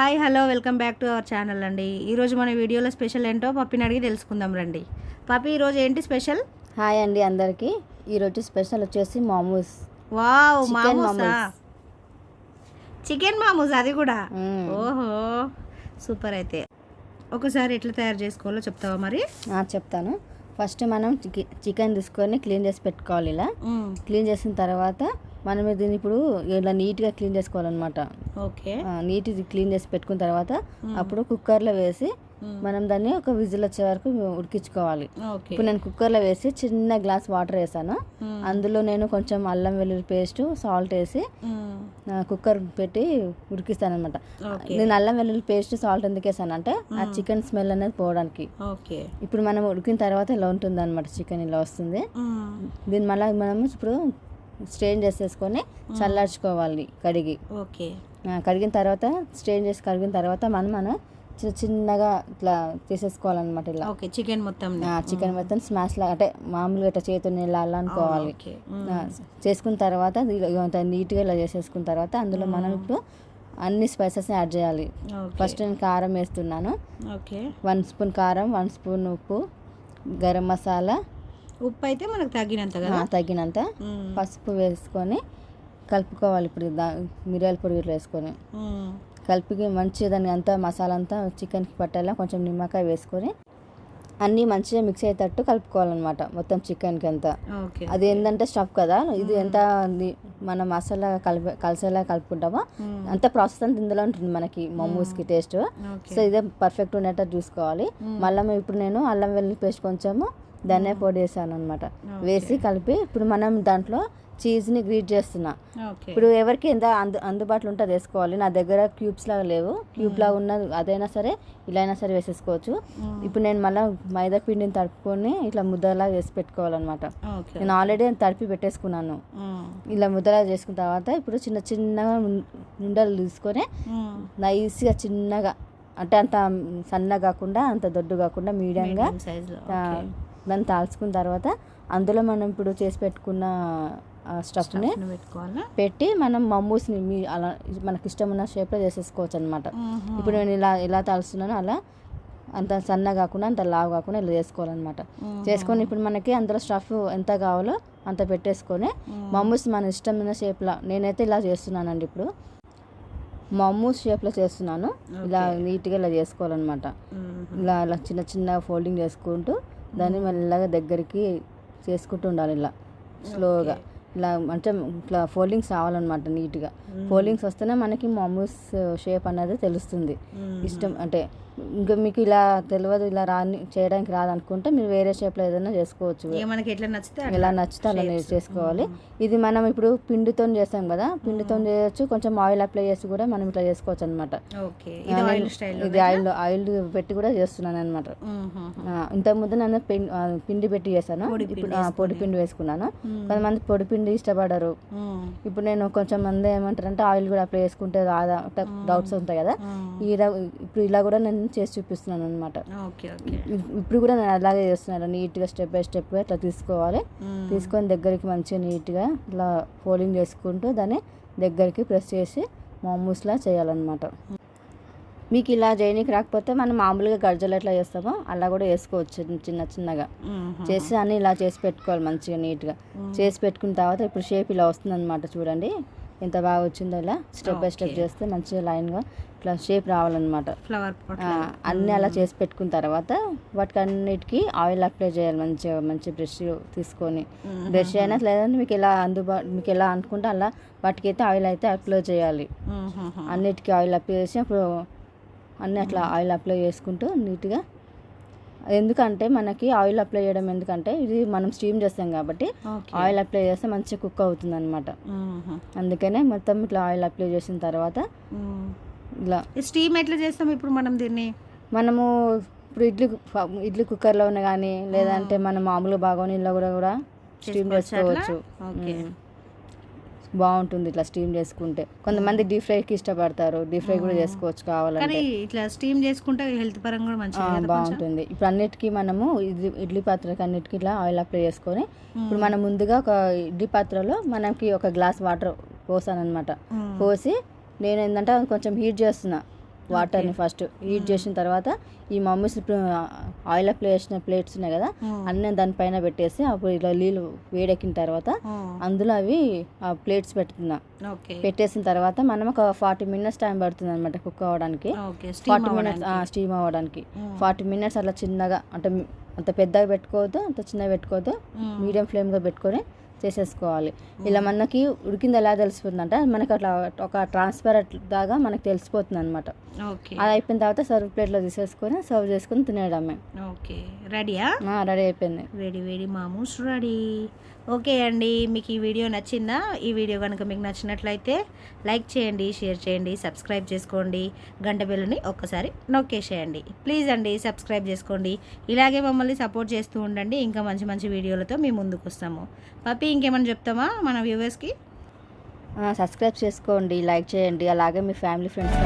Hi hello welcome back to our channel అండి. ఈరోజు మన వీడియోలో స్పెషల్ ఏంటో పప్పిని అడిగి తెలుసుకుందాం రండి. పప్పి ఈరోజు ఏంటి స్పెషల్? హాయ్ అండి అందరికీ. ఈరోజు స్పెషల్ వచ్చేసి మామూస్. వావ్, మామూసా? చికెన్ మామూస్, అది కూడా. ఓహో సూపర్. అయితే ఒకసారి ఎట్లా తయారు చేసుకోవాలో చెప్తావా మరి? చెప్తాను. ఫస్ట్ మనం చికెన్ తీసుకొని క్లీన్ చేసి పెట్టుకోవాలి. ఇలా క్లీన్ చేసిన తర్వాత మనం దీన్ని ఇప్పుడు ఇలా నీట్గా క్లీన్ చేసుకోవాలన్నమాట. ఓకే, నీట్గా క్లీన్ చేసి పెట్టుకున్న తర్వాత అప్పుడు కుక్కర్లో వేసి మనం దాన్ని ఒక విజిల్ వచ్చే వరకు ఉడికించుకోవాలి. ఇప్పుడు నేను కుక్కర్లో వేసి చిన్న గ్లాస్ వాటర్ వేసాను. అందులో నేను కొంచెం అల్లం వెల్లుల్లి పేస్ట్, సాల్ట్ వేసి కుక్కర్ పెట్టి ఉడికిస్తాను అనమాట. నేను అల్లం వెల్లుల్లి పేస్ట్, సాల్ట్ ఎందుకు వేసాను అంటే ఆ చికెన్ స్మెల్ అనేది పోవడానికి. ఇప్పుడు మనం ఉడికిన తర్వాత ఇలా ఉంటుంది అనమాట. చికెన్ ఇలా వస్తుంది. దీన్ని మళ్ళీ మనం ఇప్పుడు స్ట్రెయిన్ చేసేసుకొని చల్లార్చుకోవాలి కడిగి. కడిగిన తర్వాత స్ట్రెయిన్ చేసి కడిగిన తర్వాత మనం చిన్నగా ఇట్లా తీసేసుకోవాలన్నమాట. ఇలా చికెన్ మొత్తం స్మాష్ లాగా, అంటే మామూలుగా ఇట్లా చేతుని ఇలా అలా అనుకోవాలి. చేసుకున్న తర్వాత నీట్గా ఇలా చేసేసుకున్న తర్వాత అందులో మనం ఇప్పుడు అన్ని స్పైసెస్ యాడ్ చేయాలి. ఫస్ట్ నేను కారం వేస్తున్నాను. 1 స్పూన్ కారం, 1 స్పూన్ ఉప్పు, గరం మసాలా, ఉప్పు అయితే మనకు తగినంత, పసుపు వేసుకొని కలుపుకోవాలి. ఇప్పుడు మిరియాల పొడి వేసుకొని కలిపి మంచిగా దాన్ని అంతా మసాలా అంతా చికెన్కి పట్టేలా కొంచెం నిమ్మకాయ వేసుకొని అన్నీ మంచిగా మిక్స్ అయ్యేటట్టు కలుపుకోవాలన్నమాట మొత్తం చికెన్కి అంతా. అది ఏంటంటే స్టఫ్ కదా, ఇది ఎంత మనం మసాలా కలిసేలా కలుపుకుంటామో అంత ప్రాసెస్ అంతా ఇందులో ఉంటుంది మనకి మోమోస్కి టేస్ట్. సో ఇదే పర్ఫెక్ట్ ఉండేటట్టు చూసుకోవాలి. మళ్ళీ ఇప్పుడు నేను అల్లం వెల్లుల్లి పేస్ట్ కొంచెము ధనియా పొడి వేసాను అనమాట. వేసి కలిపి ఇప్పుడు మనం దాంట్లో చీజ్ని గ్రీట్ చేస్తున్నా. ఇప్పుడు ఎవరికి ఎంత అందుబాటులో ఉంటుంది వేసుకోవాలి. నా దగ్గర క్యూబ్స్ లాగా లేవు. క్యూబ్ లాగా ఉన్నది అదైనా సరే ఇలా అయినా సరే వేసేసుకోవచ్చు. ఇప్పుడు నేను మళ్ళీ మైదా పిండిని తడుపుకొని ఇట్లా ముద్దలా వేసి పెట్టుకోవాలన్నమాట. నేను ఆల్రెడీ తడిపి పెట్టేసుకున్నాను. ఇలా ముద్దలా చేసుకున్న తర్వాత ఇప్పుడు చిన్న చిన్నగా ఉండలు తీసుకొని నైస్గా చిన్నగా, అంటే అంత సన్నగా కాకుండా అంత దొడ్డు కాకుండా మీడియంగా దాన్ని తాల్చుకున్న తర్వాత అందులో మనం ఇప్పుడు చేసి పెట్టుకున్న స్టఫ్ని పెట్టి మనం మమ్మూస్ని అలా మనకి ఇష్టం ఉన్న షేప్లో చేసేసుకోవచ్చు అనమాట. ఇప్పుడు నేను ఇలా తాల్చున్నాను అలా అంత సన్న కాకుండా అంత లావు కాకుండా ఇలా చేసుకోవాలన్నమాట. చేసుకొని ఇప్పుడు మనకి అందులో స్టఫ్ ఎంత కావాలో అంత పెట్టేసుకొని మమ్మూస్ మన ఇష్టమైన షేప్లో నేనైతే ఇలా చేస్తున్నానండి. ఇప్పుడు మమ్మూస్ షేప్లో చేస్తున్నాను. ఇలా నీట్గా ఇలా చేసుకోవాలన్నమాట. ఇలా చిన్న చిన్న ఫోల్డింగ్ చేసుకుంటూ దాన్ని మెల్లగా దగ్గరికి చేసుకుంటూ ఉండాలి. ఇలా స్లోగా ఇలా అంటే ఇట్లా ఫోల్డింగ్స్ రావాలన్నమాట. నీట్గా ఫోల్డింగ్స్ వస్తేనే మనకి మోమోస్ షేప్ అనేది తెలుస్తుంది. ఇష్టం అంటే ఇంకా మీకు ఇలా తెలియదు, ఇలా చేయడానికి రాదనుకుంటే మీరు వేరే షేప్లో ఏదైనా చేసుకోవచ్చు. ఎలా నచ్చితే అలా చేసుకోవాలి. ఇది మనం ఇప్పుడు పిండితో చేస్తాం కదా, పిండితో చేయొచ్చు. కొంచెం ఆయిల్ అప్లై చేసి కూడా మనం ఇట్లా చేసుకోవచ్చు అనమాట. ఇది ఆయిల్ పెట్టి కూడా చేస్తున్నాను అనమాట. ఇంతకుముందు నేను పిండి పెట్టి చేశాను. ఇప్పుడు పొడి పిండి వేసుకున్నాను. కొంతమంది పొడి పిండి ఇష్టపడరు. ఇప్పుడు నేను కొంచెం మంది ఏమంటారంటే ఆయిల్ కూడా అప్లై చేసుకుంటే రాదా డౌట్స్ ఉంటాయి కదా. ఇప్పుడు ఇలా కూడా నేను చేసి చూపిస్తున్నాను అనమాట. ఇప్పుడు కూడా నేను అలాగే చేస్తున్నాను. నీట్గా స్టెప్ బై స్టెప్ ఇట్లా తీసుకోవాలి. తీసుకొని దగ్గరికి మంచిగా నీట్గా ఇలా ఫోల్డింగ్ చేసుకుంటూ దాన్ని దగ్గరికి ప్రెస్ చేసి మోమోస్లా చేయాలన్నమాట. మీకు ఇలా చేయనీకి రాకపోతే మనం మామూలుగా గర్జలు ఎట్లా చేస్తామో అలా కూడా వేసుకోవచ్చు. చిన్న చిన్నగా చేసి అన్నీ ఇలా చేసి పెట్టుకోవాలి. మంచిగా నీట్గా చేసి పెట్టుకున్న తర్వాత ఇప్పుడు షేప్ ఇలా వస్తుంది అనమాట. చూడండి ఎంత బాగా వచ్చిందో. ఇలా స్టెప్ బై స్టెప్ చేస్తే మంచిగా లైన్గా ఇట్లా షేప్ రావాలన్నమాట. అన్నీ అలా చేసి పెట్టుకున్న తర్వాత వాటికి అన్నిటికీ ఆయిల్ అప్లై చేయాలి. మంచి బ్రష్ తీసుకొని, బ్రష్ అయినా లేదంటే మీకు ఎలా అనుకుంటే అలా వాటికి అయితే ఆయిల్ అయితే అప్లై చేయాలి. అన్నిటికీ ఆయిల్ అప్లై చేసి అప్పుడు అన్నీ అట్లా ఆయిల్ అప్లై చేసుకుంటూ నీట్గా. ఎందుకంటే మనకి ఆయిల్ అప్లై చేయడం ఎందుకంటే ఇది మనం స్టీమ్ చేస్తాం కాబట్టి ఆయిల్ అప్లై చేస్తే మంచిగా కుక్ అవుతుంది అనమాట. అందుకనే మొత్తం ఇట్లా ఆయిల్ అప్లై చేసిన తర్వాత ఇలా స్టీమ్ ఎట్లా చేస్తాం ఇప్పుడు మనం దీన్ని? మనము ఇప్పుడు ఇడ్లీ కుక్కర్లో ఉన్న కానీ లేదంటే మనం మామూలుగా బాగోనీలో కూడా స్టీమ్ చేసుకోవచ్చు. బాగుంటుంది ఇట్లా స్టీమ్ చేసుకుంటే. కొంతమంది డీప్ ఫ్రైకి ఇష్టపడతారు. డీప్ ఫ్రై కూడా చేసుకోవచ్చు కావాలంటే. ఇట్లా స్టీమ్ చేసుకుంటే హెల్త్ పరంగా కూడా మంచిగా బాగుంటుంది. ఇప్పుడు అన్నిటికీ మనము ఇడ్లీ పాత్రకి అన్నిటికీ ఇట్లా ఆయిల్ అప్లై చేసుకొని ఇప్పుడు మనం ముందుగా ఒక ఇడ్లీ పాత్రలో మనకి ఒక గ్లాస్ వాటర్ పోసాను అనమాట. పోసి నేను ఏంటంటే కొంచెం హీట్ చేస్తున్నా. వాటర్ని ఫస్ట్ హీట్ చేసిన తర్వాత ఈ మమ్మీస్ ఆయిల్ అప్లై చేసిన ప్లేట్స్ ఉన్నాయి కదా అన్నీ దానిపైన పెట్టేసి అప్పుడు ఇలా నీళ్ళు వేడెక్కిన తర్వాత అందులో అవి ఆ ప్లేట్స్ పెడుతున్నా. పెట్టేసిన తర్వాత మనం ఒక 40 minutes టైం పడుతుంది అనమాట కుక్ అవ్వడానికి. 40 minutes స్టీమ్ అవ్వడానికి 40 minutes అట్లా చిన్నగా, అంటే అంత పెద్దగా పెట్టుకోవద్దు, అంత చిన్నగా పెట్టుకోవద్దు, మీడియం ఫ్లేమ్గా పెట్టుకొని చేసేసుకోవాలి. ఇలా మనకి ఉడికింది ఎలా తెలిసిపోతుందంటే మనకి అట్లా ఒక ట్రాన్స్పరెంట్ దాకా మనకు తెలిసిపోతుంది అనమాట. అది అయిపోయిన తర్వాత సర్వ్ ప్లేట్లో తీసేసుకొని సర్వ్ చేసుకొని తినేయడమే. ఓకే, రెడీయా? రెడీ అయిపోయింది. వేడి వేడి మామూస్ రెడీ. ఓకే అండి, మీకు ఈ వీడియో నచ్చిందా? ఈ వీడియో కనుక మీకు నచ్చినట్లయితే లైక్ చేయండి, షేర్ చేయండి, సబ్స్క్రైబ్ చేసుకోండి, గంట బెల్లుని ఒక్కసారి నొక్కేసేయండి. ప్లీజ్ అండి సబ్స్క్రైబ్ చేసుకోండి. ఇలాగే మమ్మల్ని సపోర్ట్ చేస్తూ ఉండండి. ఇంకా మంచి మంచి వీడియోలతో మేము ముందుకు వస్తాము. పప్పి ఇంకేమైనా చెప్తామా మన వ్యూవర్స్కి? సబ్స్క్రైబ్ చేసుకోండి, లైక్ చేయండి, అలాగే మీ ఫ్యామిలీ ఫ్రెండ్స్